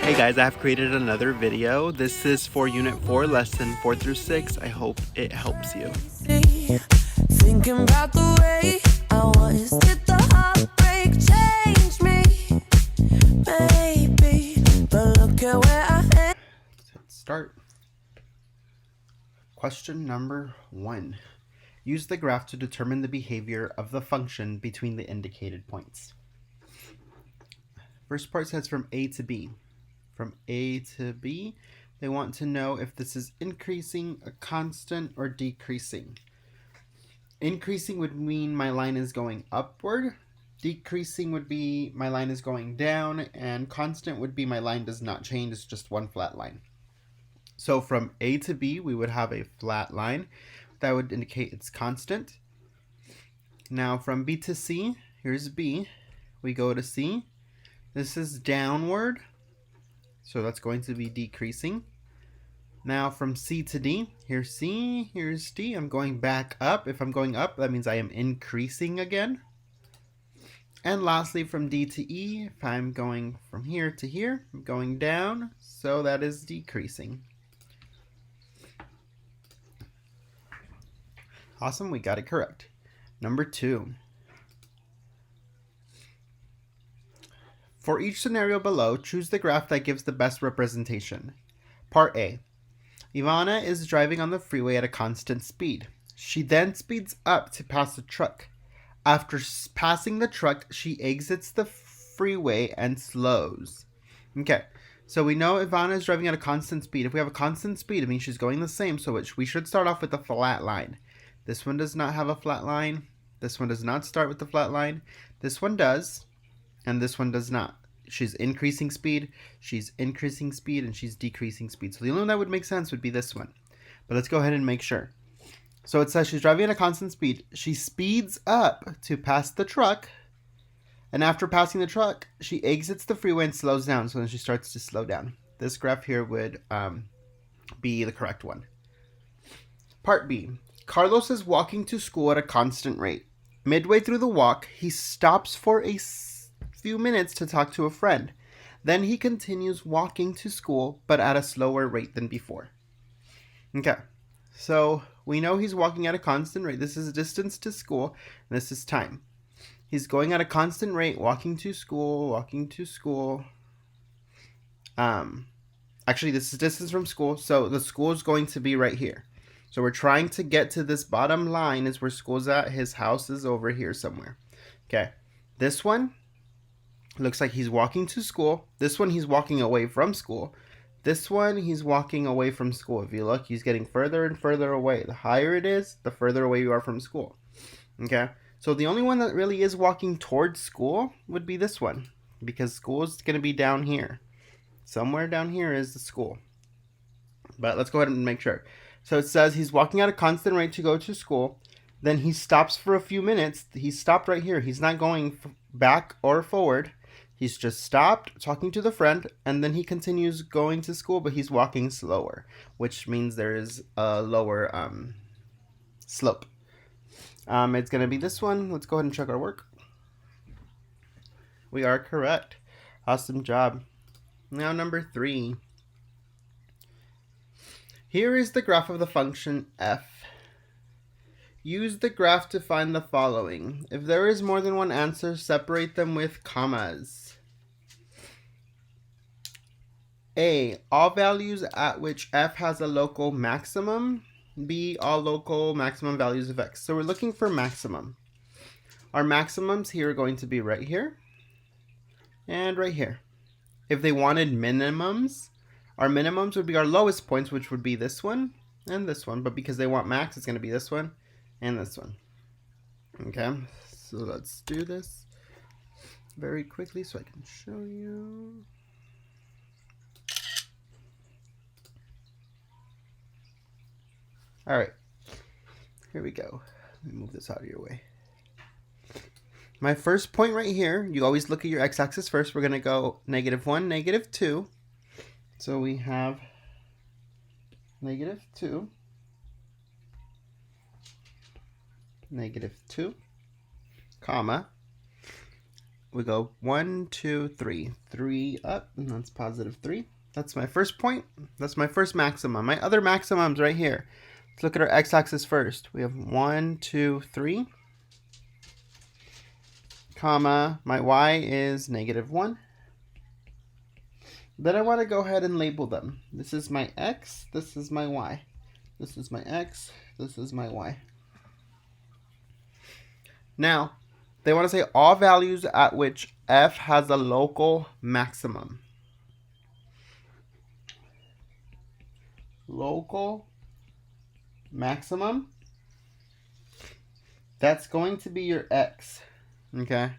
Hey guys, I have created another video. This is for Unit 4, Lesson 4 through 6. I hope it helps you. Thinking about the way I was, did the heartbreak change me? Maybe, but look at where I am. Let's start. Question number 1. Use the graph to determine the behavior of the function between the indicated points. First part says from A to B. From A to B, they want to know if this is increasing, a constant, or decreasing. Increasing would mean my line is going upward. Decreasing would be my line is going down, and constant would be my line does not change, it's just one flat line. So from A to B, we would have a flat line. That would indicate it's constant. Now from B to C, here's B. We go to C. This is downward, so that's going to be decreasing. Now from C to D, here's C, here's D. I'm going back up. If I'm going up, that means I am increasing again. And lastly, from D to E, if I'm going from here to here, I'm going down, so that is decreasing. Awesome, we got it correct. Number 2. For each scenario below, choose the graph that gives the best representation. Part A. Ivana is driving on the freeway at a constant speed. She then speeds up to pass a truck. After passing the truck, she exits the freeway and slows. Okay, so we know Ivana is driving at a constant speed. If we have a constant speed, it means she's going the same, so we should start off with a flat line. This one does not have a flat line. This one does not start with the flat line. This one does, and this one does not. She's increasing speed, and she's decreasing speed. So the only one that would make sense would be this one. But let's go ahead and make sure. So it says she's driving at a constant speed. She speeds up to pass the truck. And after passing the truck, she exits the freeway and slows down. So then she starts to slow down. This graph here would be the correct one. Part B. Carlos is walking to school at a constant rate. Midway through the walk, he stops for a few minutes to talk to a friend. Then he continues walking to school, but at a slower rate than before. Okay, so we know he's walking at a constant rate. This is distance to school, and this is time. He's going at a constant rate, walking to school. Actually, this is distance from school, so the school is going to be right here. So we're trying to get to this bottom line is where school's at. His house is over here somewhere. Okay, this one looks like he's walking to school. This one he's walking away from school. This one he's walking away from school. If you look, he's getting further and further away. The higher it is, the further away you are from school. Okay, so the only one that really is walking towards school would be this one, because school is going to be down here. Somewhere down here is the school. But let's go ahead and make sure. So it says he's walking at a constant rate to go to school. Then he stops for a few minutes. He stopped right here. He's not going back or forward. He's just stopped, talking to the friend, and then he continues going to school, but he's walking slower, which means there is a lower slope. It's going to be this one. Let's go ahead and check our work. We are correct. Awesome job. Now number 3. Here is the graph of the function f. Use the graph to find the following. If there is more than one answer, separate them with commas. A. All values at which f has a local maximum. B. All local maximum values of x. So we're looking for maximum. Our maximums here are going to be right here and right here. If they wanted minimums, our minimums would be our lowest points, which would be this one and this one. But because they want max, it's going to be this one and this one. Okay, so let's do this very quickly so I can show you. All right, here we go. Let me move this out of your way. My first point right here, you always look at your x-axis first. We're going to go -1, -2. So we have -2, -2, comma. we go 1, 2, 3. 3 up, and that's positive 3. That's my first point. That's my first maximum. My other maximum's right here. Let's look at our x-axis first. We have 1, 2, 3, comma, my y is negative 1. Then I want to go ahead and label them. This is my x, this is my y. This is my x, this is my y. Now, they want to say all values at which f has a local maximum. Local maximum. That's going to be your x, okay?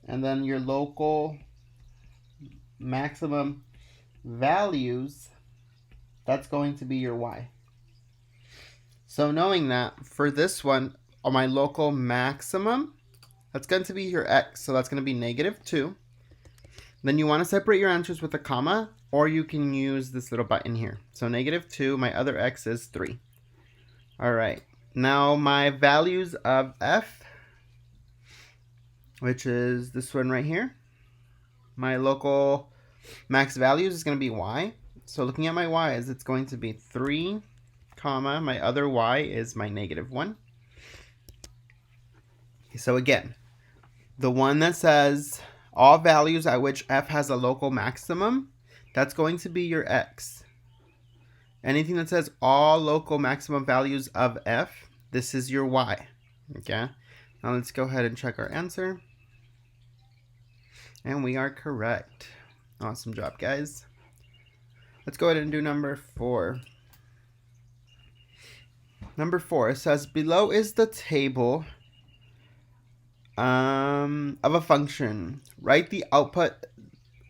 And then your local maximum values, that's going to be your y. So knowing that, for this one, on my local maximum, that's going to be your x, so that's going to be negative 2. Then you want to separate your answers with a comma, or you can use this little button here. So negative 2, my other x is 3. All right, now my values of f, which is this one right here, my local max values is going to be y. So looking at my y's, it's going to be 3, comma, my other y is my negative 1. So again, the one that says all values at which f has a local maximum, that's going to be your x. Anything that says all local maximum values of f, this is your y. Okay, now let's go ahead and check our answer. And we are correct. Awesome job, guys. Let's go ahead and do number 4. Number 4, it says below is the table of a function. Write the output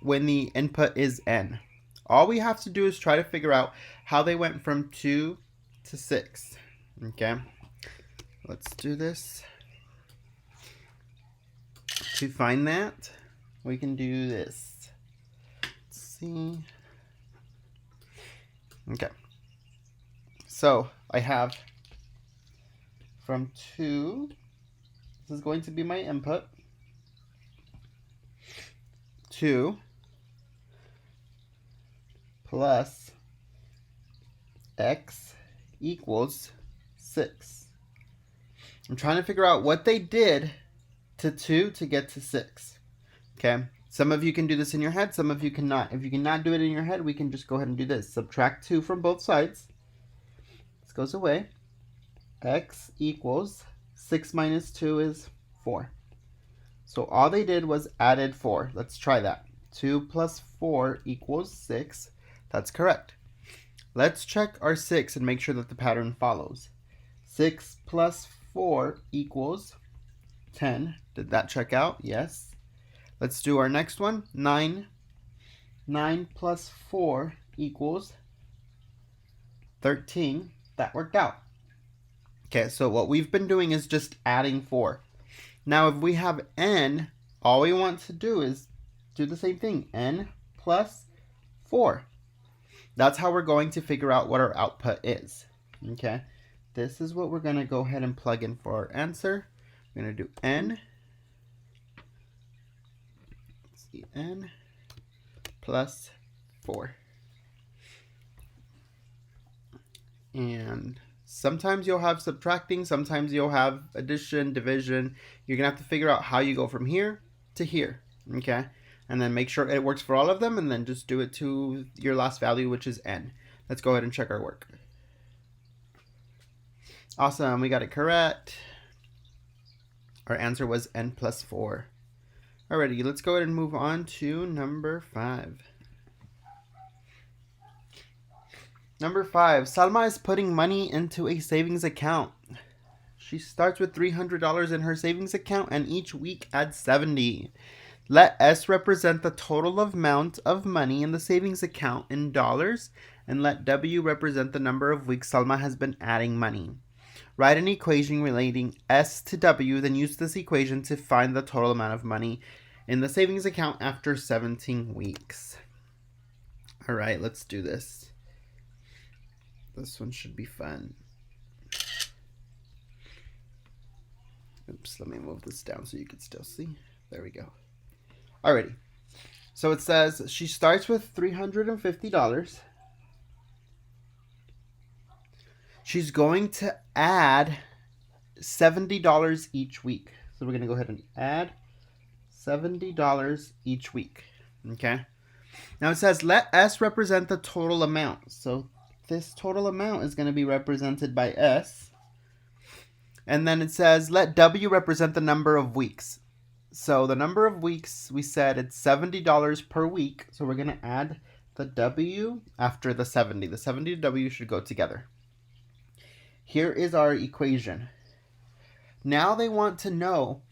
when the input is n. All we have to do is try to figure out how they went from 2 to 6. Okay, let's do this. To find that, we can do this. Let's see. Okay, so I have from 2, this is going to be my input, 2 plus x equals 6. I'm trying to figure out what they did to 2 to get to 6. Okay, some of you can do this in your head, some of you cannot. If you cannot do it in your head, we can just go ahead and do this. Subtract 2 from both sides. This goes away. X equals 6 minus 2 is 4. So all they did was added 4. Let's try that. 2 plus 4 equals 6. That's correct. Let's check our 6 and make sure that the pattern follows. 6 plus 4 equals 10. Did that check out? Yes. Let's do our next one. 9. 9 plus 4 equals 13. That worked out. Okay, so what we've been doing is just adding 4. Now, if we have n, all we want to do is do the same thing. N plus 4. That's how we're going to figure out what our output is. Okay, this is what we're going to go ahead and plug in for our answer. We're going to do n. Let's see, n plus 4. And sometimes you'll have subtracting, sometimes you'll have addition, division. You're going to have to figure out how you go from here to here, okay? And then make sure it works for all of them, and then just do it to your last value, which is n. Let's go ahead and check our work. Awesome, we got it correct. Our answer was n plus 4. Alrighty, let's go ahead and move on to number 5. Number 5, Salma is putting money into a savings account. She starts with $300 in her savings account and each week adds $70. Let S represent the total amount of money in the savings account in dollars, and let W represent the number of weeks Salma has been adding money. Write an equation relating S to W, then use this equation to find the total amount of money in the savings account after 17 weeks. All right, let's do this. This one should be fun. Oops, let me move this down so you can still see. There we go. Alrighty. So it says she starts with $350. She's going to add $70 each week. So we're going to go ahead and add $70 each week. Okay. Now it says let S represent the total amount. So this total amount is going to be represented by S. And then it says let W represent the number of weeks. So the number of weeks, we said it's $70 per week. So we're going to add the W after the 70. The 70 and W should go together. Here is our equation. Now they want to know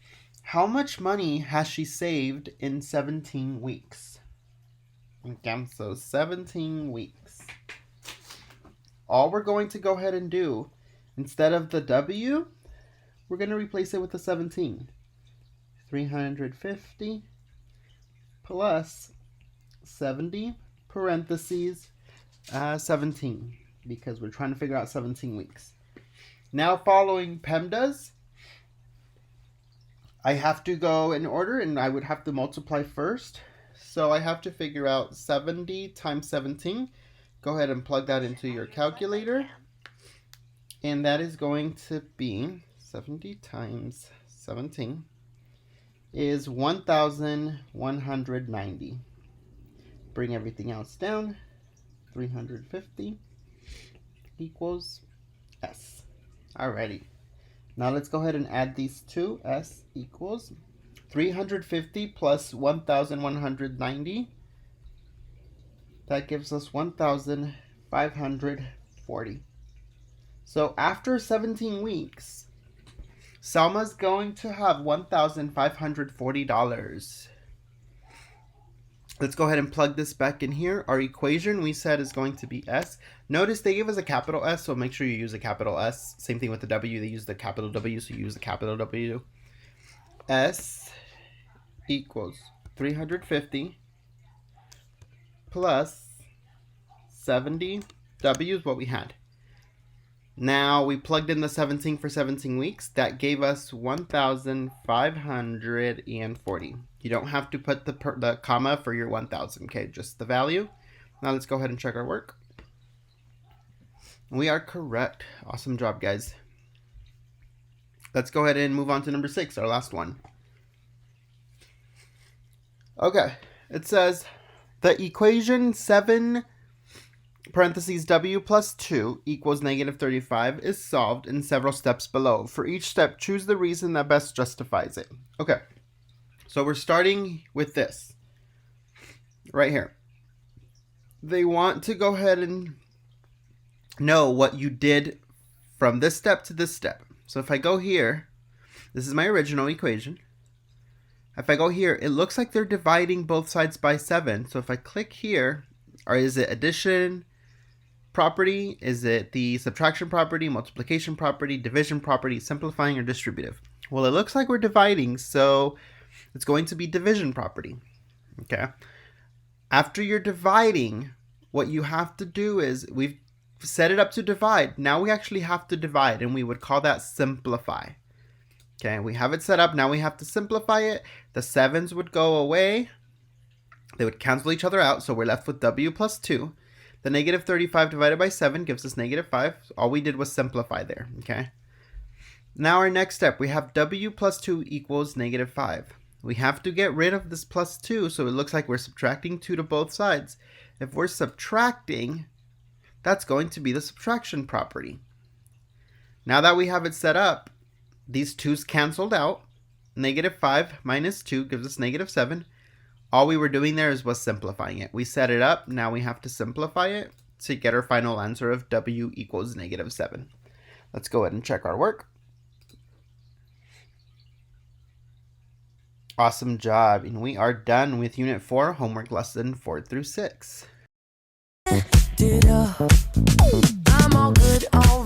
how much money has she saved in 17 weeks. Okay, so 17 weeks. All we're going to go ahead and do, instead of the W, we're going to replace it with the 17. 350 plus 70 parentheses 17, because we're trying to figure out 17 weeks. Now following PEMDAS, I have to go in order and I would have to multiply first. So I have to figure out 70 times 17. Go ahead and plug that into your calculator. And that is going to be 70 times 17 is 1,190. Bring everything else down. 350 equals S. Alrighty. Now let's go ahead and add these two. S equals 350 plus 1,190. That gives us 1,540. So after 17 weeks, Salma's going to have $1,540. Let's go ahead and plug this back in here. Our equation we said is going to be S. Notice they gave us a capital S, so make sure you use a capital S. Same thing with the W. They use the capital W, so you use the capital W. S equals 350 plus 70. W is what we had. Now we plugged in the 17 for 17 weeks. That gave us 1,540. You don't have to put the comma for your 1,000, okay? Just the value. Now let's go ahead and check our work. We are correct. Awesome job, guys. Let's go ahead and move on to number 6, our last one. Okay, it says the equation 7 parentheses W plus 2 equals negative 35 is solved in several steps below. For each step, choose the reason that best justifies it. Okay, so we're starting with this right here. They want to go ahead and know what you did from this step to this step. So if I go here, this is my original equation. If I go here, it looks like they're dividing both sides by 7. So if I click here, or is it addition property? Is it the subtraction property, multiplication property, division property, simplifying, or distributive? Well, it looks like we're dividing, so it's going to be division property. Okay. After you're dividing, what you have to do is we've set it up to divide. Now we actually have to divide, and we would call that simplify. Okay, we have it set up. Now we have to simplify it. The 7s would go away. They would cancel each other out, so we're left with W plus 2. The negative 35 divided by 7 gives us negative 5. All we did was simplify there, okay? Now our next step, we have W plus 2 equals negative 5. We have to get rid of this plus 2, so it looks like we're subtracting 2 to both sides. If we're subtracting, that's going to be the subtraction property. Now that we have it set up, these 2's canceled out. Negative 5 minus 2 gives us negative 7. All we were doing there was simplifying it. We set it up. Now we have to simplify it to get our final answer of W equals negative 7. Let's go ahead and check our work. Awesome job. And we are done with Unit 4, homework lesson 4 through 6. I'm all good, all